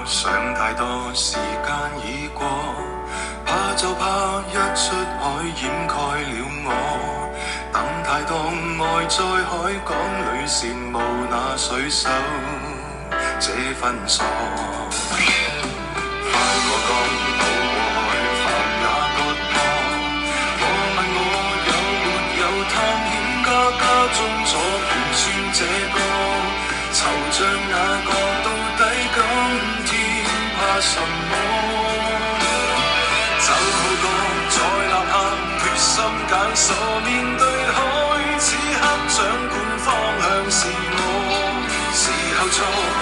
想太多時間已過，怕就怕一出海掩蓋了我。等太多愛在海港裏羨慕那水手這份傻。快過江渡過海帆也割破。我問我有沒有探險家中左盤算這個，惆悵那個到底今天怕什麼？走好多再吶喊，決心揀傻面對海，此刻掌管方向是我，時候錯。